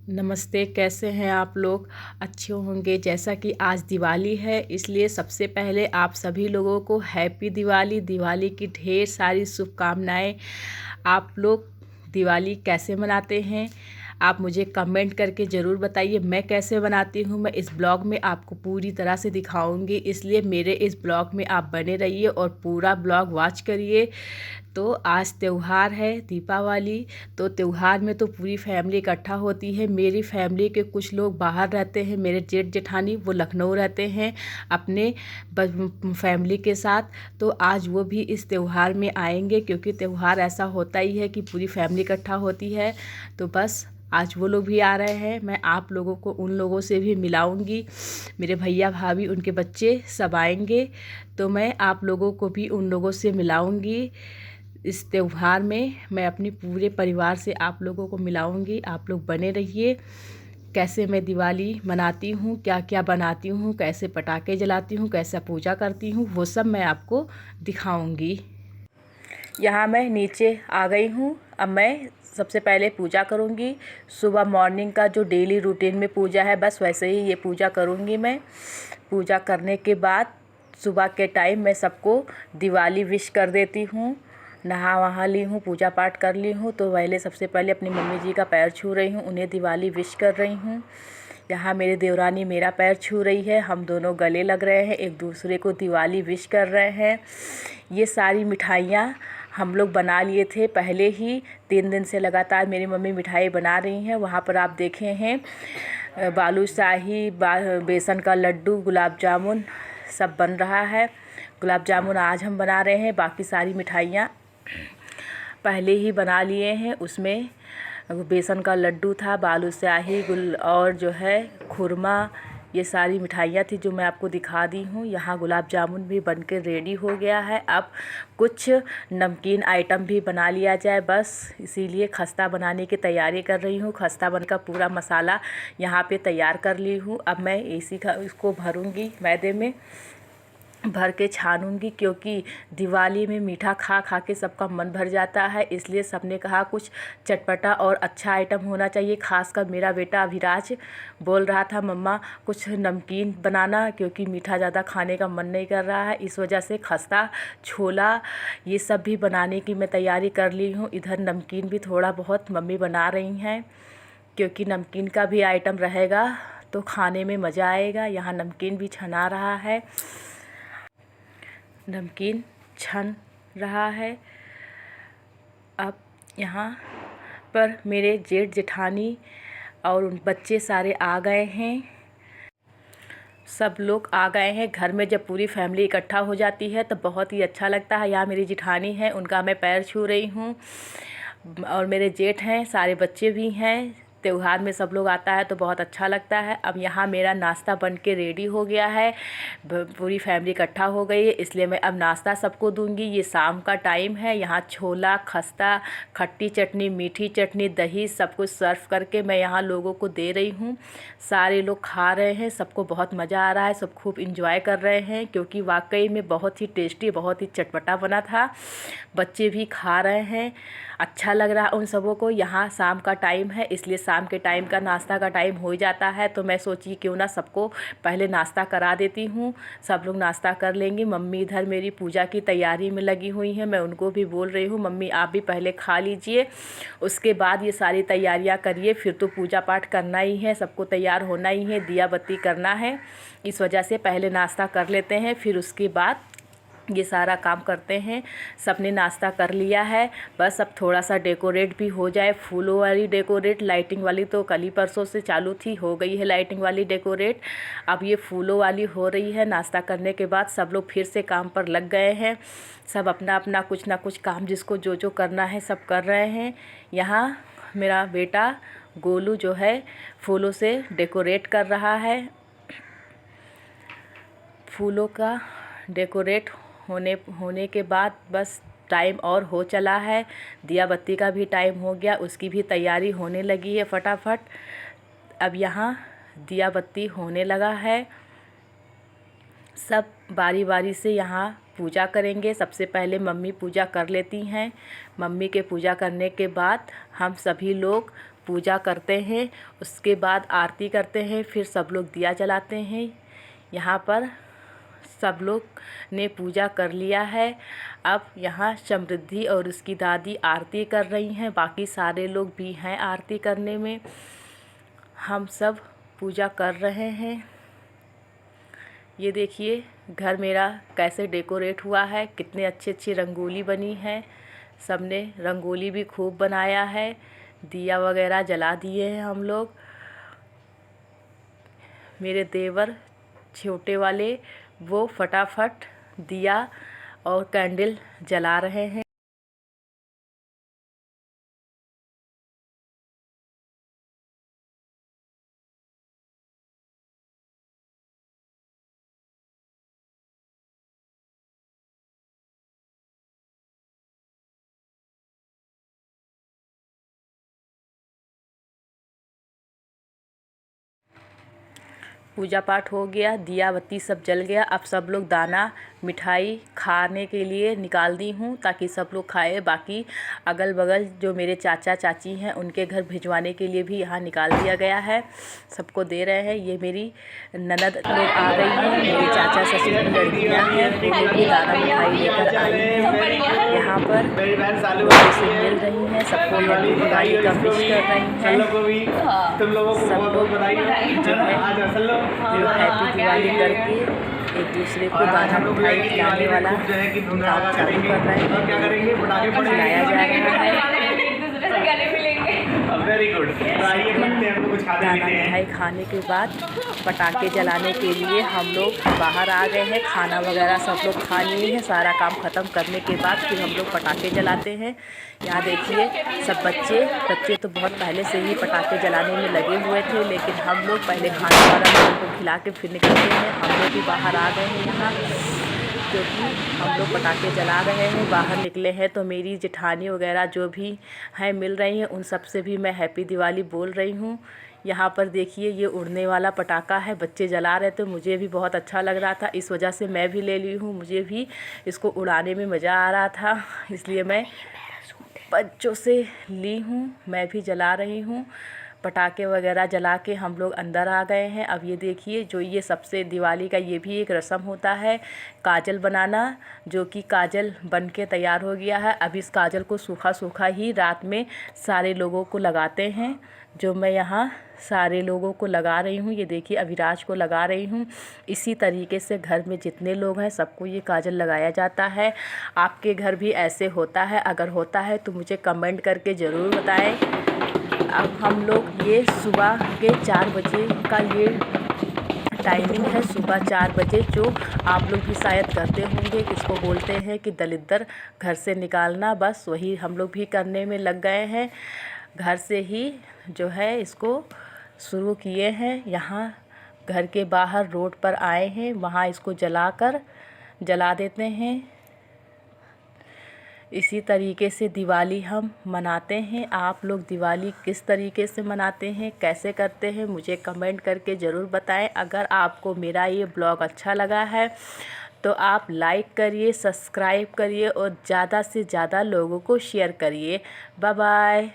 नमस्ते। कैसे हैं आप लोग? अच्छे होंगे। जैसा कि आज दिवाली है, इसलिए सबसे पहले आप सभी लोगों को हैप्पी दिवाली। दिवाली की ढेर सारी शुभकामनाएं। आप लोग दिवाली कैसे मनाते हैं? आप मुझे कमेंट करके ज़रूर बताइए। मैं कैसे बनाती हूँ, मैं इस ब्लॉग में आपको पूरी तरह से दिखाऊंगी, इसलिए मेरे इस ब्लॉग में आप बने रहिए और पूरा ब्लॉग वॉच करिए। तो आज त्यौहार है दीपावली। तो त्यौहार में तो पूरी फैमिली इकट्ठा होती है। मेरी फैमिली के कुछ लोग बाहर रहते हैं। मेरे जेठ जेठानी वो लखनऊ रहते हैं अपने फैमिली के साथ। तो आज वो भी इस त्यौहार में आएंगे, क्योंकि त्यौहार ऐसा होता ही है कि पूरी फैमिली इकट्ठा होती है। तो बस आज वो लोग भी आ रहे हैं। मैं आप लोगों को उन लोगों से भी मिलाऊंगी। मेरे भैया भाभी उनके बच्चे सब आएंगे, तो मैं आप लोगों को भी उन लोगों से मिलाऊंगी। इस त्यौहार में मैं अपने पूरे परिवार से आप लोगों को मिलाऊंगी। आप लोग बने रहिए। कैसे मैं दिवाली मनाती हूँ, क्या क्या बनाती हूँ, कैसे पटाखे जलाती हूँ, कैसे पूजा करती हूँ, वो सब मैं आपको दिखाऊंगी। यहाँ मैं नीचे आ गई हूँ। अब मैं सबसे पहले पूजा करूँगी। सुबह मॉर्निंग का जो डेली रूटीन में पूजा है, बस वैसे ही ये पूजा करूँगी मैं। पूजा करने के बाद सुबह के टाइम मैं सबको दिवाली विश कर देती हूँ। नहा वहा ली हूँ, पूजा पाठ कर ली हूँ, तो पहले सबसे पहले अपनी मम्मी जी का पैर छू रही हूँ, उन्हें दिवाली विश कर रही हूँ। यहाँ मेरी देवरानी मेरा पैर छू रही है, हम दोनों गले लग रहे हैं, एक दूसरे को दिवाली विश कर रहे हैं। ये सारी मिठाइयाँ हम लोग बना लिए थे पहले ही। 3 दिन से लगातार मेरी मम्मी मिठाई बना रही हैं। वहाँ पर आप देखे हैं बालूशाही, बेसन का लड्डू, गुलाब जामुन सब बन रहा है। गुलाब जामुन आज हम बना रहे हैं, बाकी सारी मिठाइयाँ पहले ही बना लिए हैं। उसमें बेसन का लड्डू था, बालूशाही, और जो है खुरमा, ये सारी मिठाइयाँ थी जो मैं आपको दिखा दी हूँ। यहाँ गुलाब जामुन भी बनकर रेडी हो गया है। अब कुछ नमकीन आइटम भी बना लिया जाए बस, इसीलिए खस्ता बनाने की तैयारी कर रही हूँ। खस्ता बनकर पूरा मसाला यहाँ पे तैयार कर ली हूँ। अब मैं इसको भरूँगी, मैदे में भर के छानूंगी, क्योंकि दिवाली में मीठा खा खा के सबका मन भर जाता है। इसलिए सबने कहा कुछ चटपटा और अच्छा आइटम होना चाहिए। खासकर मेरा बेटा अभिराज बोल रहा था मम्मा कुछ नमकीन बनाना, क्योंकि मीठा ज़्यादा खाने का मन नहीं कर रहा है। इस वजह से खस्ता, छोला, ये सब भी बनाने की मैं तैयारी कर ली हूँ। इधर नमकीन भी थोड़ा बहुत मम्मी बना रही हैं, क्योंकि नमकीन का भी आइटम रहेगा तो खाने में मज़ा आएगा। यहाँ नमकीन भी छना रहा है, नमकीन छन रहा है। अब यहाँ पर मेरे जेठ जेठानी और उन बच्चे सारे आ गए हैं। सब लोग आ गए हैं। घर में जब पूरी फैमिली इकट्ठा हो जाती है तो बहुत ही अच्छा लगता है। यहाँ मेरी जेठानी है, उनका मैं पैर छू रही हूँ, और मेरे जेठ हैं, सारे बच्चे भी हैं। त्यौहार में सब लोग आता है तो बहुत अच्छा लगता है। अब यहाँ मेरा नाश्ता बन के रेडी हो गया है। पूरी फैमिली इकट्ठा हो गई है, इसलिए मैं अब नाश्ता सबको दूंगी। ये शाम का टाइम है। यहाँ छोला, खस्ता, खट्टी चटनी, मीठी चटनी, दही सब कुछ सर्व करके मैं यहाँ लोगों को दे रही हूँ। सारे लोग खा रहे हैं, सबको बहुत मज़ा आ रहा है, सब खूब इंजॉय कर रहे हैं, क्योंकि वाकई में बहुत ही टेस्टी, बहुत ही चटपटा बना था। बच्चे भी खा रहे हैं, अच्छा लग रहा है उन सबों को। यहाँ शाम का टाइम है, इसलिए शाम के टाइम का नाश्ता का टाइम हो जाता है, तो मैं सोची क्यों ना सबको पहले नाश्ता करा देती हूँ। सब लोग नाश्ता कर लेंगे। मम्मी इधर मेरी पूजा की तैयारी में लगी हुई हैं। मैं उनको भी बोल रही हूँ मम्मी आप भी पहले खा लीजिए, उसके बाद ये सारी तैयारियाँ करिए, फिर तो पूजा पाठ करना ही है, सबको तैयार होना ही है, दिया बत्ती करना है। इस वजह से पहले नाश्ता कर लेते हैं, फिर उसके बाद ये सारा काम करते हैं। सबने नाश्ता कर लिया है, बस अब थोड़ा सा डेकोरेट भी हो जाए। फूलों वाली डेकोरेट, लाइटिंग वाली तो कल ही परसों से चालू थी, हो गई है लाइटिंग वाली डेकोरेट। अब ये फूलों वाली हो रही है। नाश्ता करने के बाद सब लोग फिर से काम पर लग गए हैं। सब अपना अपना कुछ ना कुछ काम जिसको जो जो करना है सब कर रहे हैं। यहाँ मेरा बेटा गोलू जो है फूलों से डेकोरेट कर रहा है। फूलों का डेकोरेट होने के बाद बस टाइम और हो चला है। दिया बत्ती का भी टाइम हो गया, उसकी भी तैयारी होने लगी है फटाफट। अब यहाँ दिया बत्ती होने लगा है। सब बारी बारी से यहाँ पूजा करेंगे। सबसे पहले मम्मी पूजा कर लेती हैं। मम्मी के पूजा करने के बाद हम सभी लोग पूजा करते हैं। उसके बाद आरती करते हैं, फिर सब लोग दिया जलाते हैं। यहाँ पर सब लोग ने पूजा कर लिया है। अब यहाँ समृद्धि और उसकी दादी आरती कर रही हैं, बाकी सारे लोग भी हैं आरती करने में। हम सब पूजा कर रहे हैं। ये देखिए घर मेरा कैसे डेकोरेट हुआ है, कितने अच्छी अच्छी रंगोली बनी है। सबने रंगोली भी खूब बनाया है, दिया वगैरह जला दिए हैं हम लोग। मेरे देवर छोटे वाले वो फटाफट दिया और कैंडल जला रहे हैं। पूजा पाठ हो गया, दिया बत्ती सब जल गया। अब सब लोग दाना मिठाई खाने के लिए निकाल दी हूँ ताकि सब लोग खाए। बाकी अगल बगल जो मेरे चाचा चाची हैं उनके घर भिजवाने के लिए भी यहाँ निकाल दिया गया है, सबको दे रहे हैं। ये मेरी ननद लोग आ गई हैं, मेरे चाचा ससुर की लड़कियाँ हैं, वो लोग भी दाना मिठाई लेकर आई हैं। यहाँ पर से मिल रही हैं, सबको हैप्पी दिवाली का विश कर रही हैं। सब लोग जो है हैप्पी दिवाली करके एक दूसरे को दाना मिठाई खिलाने वाला काम चालू कर रहे हैं, खिलाया जा रहा है। Very good. दाना मिठाई खाने के बाद पटाखे जलाने के लिए हम लोग बाहर आ गए हैं। खाना वगैरह सब लोग खा लिए हैं। सारा काम ख़त्म करने के बाद फिर हम लोग पटाखे जलाते हैं। यहाँ देखिए सब बच्चे तो बहुत पहले से ही पटाखे जलाने में लगे हुए थे, लेकिन हम लोग पहले खाना वाला उनको खिला के फिर निकलते हैं। हम लोग भी बाहर आ गए हैं यहाँ, क्योंकि हम लोग पटाखे जला रहे हैं। बाहर निकले हैं तो मेरी जेठानी वगैरह जो भी हैं मिल रही हैं, उन सब से भी मैं हैप्पी दिवाली बोल रही हूँ। यहाँ पर देखिए ये उड़ने वाला पटाखा है, बच्चे जला रहे थे, मुझे भी बहुत अच्छा लग रहा था, इस वजह से मैं भी ले ली हूँ। मुझे भी इसको उड़ाने में मज़ा आ रहा था, इसलिए मैं बच्चों से ली हूँ, मैं भी जला रही हूँ। पटाखे वगैरह जला के हम लोग अंदर आ गए हैं। अब ये देखिए जो ये सबसे दिवाली का ये भी एक रस्म होता है, काजल बनाना, जो कि काजल बन के तैयार हो गया है। अब इस काजल को सूखा सूखा ही रात में सारे लोगों को लगाते हैं, जो मैं यहाँ सारे लोगों को लगा रही हूँ। ये देखिए अभिराज को लगा रही हूँ। इसी तरीके से घर में जितने लोग हैं सबको ये काजल लगाया जाता है। आपके घर भी ऐसे होता है? अगर होता है तो मुझे कमेंट करके ज़रूर बताएं। अब हम लोग ये सुबह के 4 बजे का ये टाइमिंग है, सुबह 4 बजे, जो आप लोग भी शायद करते होंगे। किसको बोलते हैं कि दलिद्र घर से निकालना, बस वही हम लोग भी करने में लग गए हैं। घर से ही जो है इसको शुरू किए हैं। यहाँ घर के बाहर रोड पर आए हैं, वहाँ इसको जला देते हैं। इसी तरीके से दिवाली हम मनाते हैं। आप लोग दिवाली किस तरीके से मनाते हैं, कैसे करते हैं, मुझे कमेंट करके ज़रूर बताएं। अगर आपको मेरा ये ब्लॉग अच्छा लगा है तो आप लाइक करिए, सब्सक्राइब करिए और ज़्यादा से ज़्यादा लोगों को शेयर करिए। Bye bye.